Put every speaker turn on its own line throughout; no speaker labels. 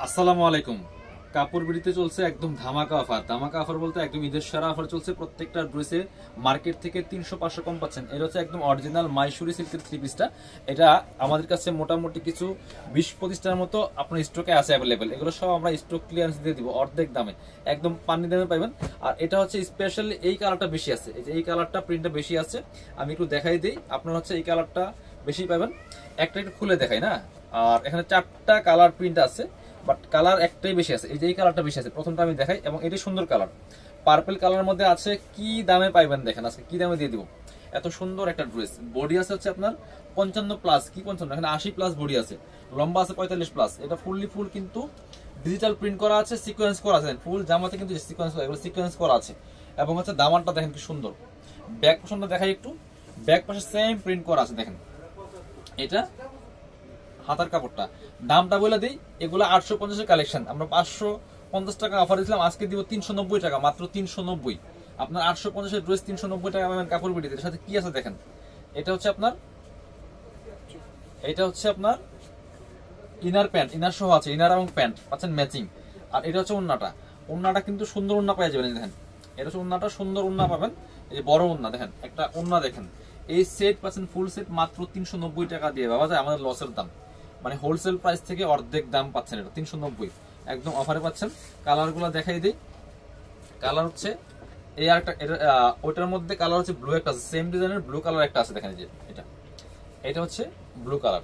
আসসালামু আলাইকুম। কাপড় বিড়িতে চলছে একদম ধামাকা অফার। ধামাকা অফার বলতে একদম ঈদের সেরা অফার চলছে। প্রত্যেকটা ড্রেসে মার্কেট থেকে 300-500 কম পাচ্ছেন। এটা হচ্ছে একদম অরিজিনাল মাইসুরি সিল্কের থ্রি পিসটা। এটা আমাদের কাছে মোটামুটি কিছু 20-25টার মতো আপনার স্টকে আছে অ্যাভেলেবেল। এগুলো সব আমরা স্টক ক্লিয়ারেন্স দিয়ে দিব অর্ধেক দামে, একদম পানি দামে পাবেন। আর এটা হচ্ছে স্পেশালি এই কালারটা বেশি আছে, এই কালারটা প্রিন্টটা বেশি আছে। আমি একটু দেখাই দিই, আপনার হচ্ছে এই কালারটা বেশি পাবেন। একটা একটু খুলে দেখাই না। আর এখানে 4টা কালার প্রিন্ট আছে, বাট কালার একটাই বেশি আছে। এই যে এই কালারটা বেশি আছে, প্রথমটা আমি দেখাই। এবং এটি সুন্দর কালার, পার্পল কালারের মধ্যে আছে। কি দামে পাইবেন দেখেন, আজকে কি দামে দিয়ে দিব। এত সুন্দর একটা ড্রেস। বডি আছে হচ্ছে আপনার 55+, কি 55, এখানে 80+ বডি আছে। লম্বা আছে 45+। এটা ফুললি ফুল কিন্তু ডিজিটাল প্রিন্ট করা আছে, সিকোয়েন্স করা আছে। ফুল জামাতে কিন্তু সিকোয়েন্স করা, এগুলো সিকোয়েন্স করা আছে। এবং হচ্ছে দামানটা দেখেন কি সুন্দর। ব্যাক পোর্শনটা দেখাই একটু। ব্যাক পাশে সেম প্রিন্ট করা আছে দেখেন। এটা হাতার কাপড়টা, দামটা বলে দিই। এগুলো 850 কালেকশন, আমরা 550 টাকা অফার দিয়েছিলাম, আজকে দিব 390 টাকা, মাত্র 390। আপনার 850 ড্রেস 390 টাকা পাবেন কাপড় বিড়িতে। এর সাথে কি আছে দেখেন। এটা হচ্ছে আপনার ইনার প্যান্ট, ইনার সহ আছে, ইনার এবং প্যান্ট পাচ্ছেন ম্যাচিং। আর এটা হচ্ছে ওন্নাটা কিন্তু সুন্দর ওন্না পেয়ে যাবেন। দেখেন এটা হচ্ছে ওন্নাটা, সুন্দর ওন্না পাবেন। এই যে বড় ওন্না দেখেন, একটা ওন্না দেখেন। এই সেট পাচ্ছেন ফুল সেট মাত্র 390 টাকা দিয়ে। বাবা যায় আমাদের লসের দাম, মানে হোলসেল প্রাইস থেকে অর্ধেক দাম পাচ্ছেন। এটা 390 একদম অফারে পাচ্ছেন। কালার গুলো দেখাই দিই। কালার হচ্ছে এই আরেকটা, ওইটার মধ্যে কালার হচ্ছে ব্লু একটা আছে, সেম ডিজাইনের ব্লু কালার একটা আছে দেখেন। যে এটা হচ্ছে ব্লু কালার।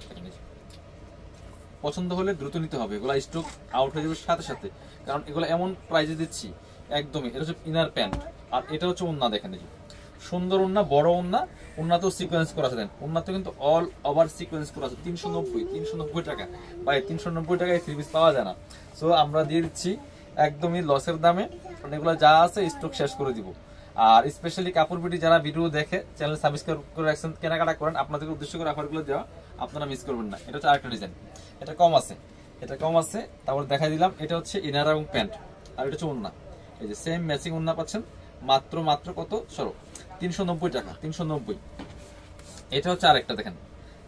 পছন্দ হলে দ্রুত নিতে হবে, এগুলো স্টক আউট হয়ে যাবে সাথে সাথে, কারণ এগুলো এমন প্রাইজে দিচ্ছি একদমই। এটা হচ্ছে ইনার প্যান্ট, আর এটা হচ্ছে ওন্না দেখেন। এই যে সুন্দর ওন্না, বড় ওন্না। ওন্নাতেও সিকোয়েন্স করা আছে, দেন ওন্নাতে কিন্তু অল ওভার সিকোয়েন্স করা আছে। 390 টাকা ভাই, 390 টাকায় থ্রি পিস পাওয়া যায় না। সো আমরা দিয়ে দিচ্ছি একদমই লসের দামে, কারণ এগুলো যা আছে স্টক শেষ করে দিব। আর স্পেশালি কাপড় বিটি যারা ভিডিও দেখে চ্যানেল সাবস্ক্রাইব করে রাখছেন, কেনাকাটা করেন, আপনাদের উদ্দেশ্য করে অফারগুলো দেওয়া, আপনারা মিস করবেন না। এটা হচ্ছে আরেকটা ডিজাইন, এটা কম আছে, তারপর দেখাই দিলাম। এটা হচ্ছে ইনার এবং প্যান্ট, আর এটা হচ্ছে ওন্না। এই যে সেম ম্যাচিং ওন্না পাচ্ছেন মাত্র কত, 390 টাকা, 390। এটা হচ্ছে আরেকটা দেখেন,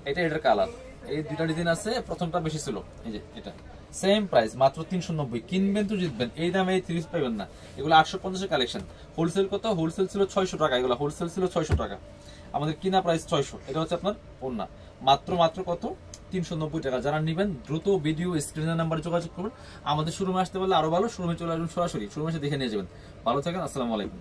এটার কালার। এই দুইটা ডিজাইন আছে, প্রথমটা বেশি ছিল। এই যে এটা সেম প্রাইস মাত্র 390। কিনবেন তো জিতবেন, এই দামে এই থ্রি পিস পাইবেন না। এগুলো 850 কালেকশন। হোলসেল কত? হোলসেল ছিল 600 টাকা, এগুলো হোলসেল ছিল 600 টাকা, আমাদের কিনা প্রাইস 600। এটা হচ্ছে আপনার ওন্না, মাত্র কত, 390 টাকা। যারা নেবেন দ্রুত ভিডিও স্ক্রিনের নাম্বারে যোগাযোগ করুন। আমাদের শোরুমে আসতে পারলে আরো ভালো, শোরুমে চলে আসবেন, সরাসরি শোরুমে এসে দেখে নিয়ে যাবেন। ভালো থাকেন, আসসালামু আলাইকুম।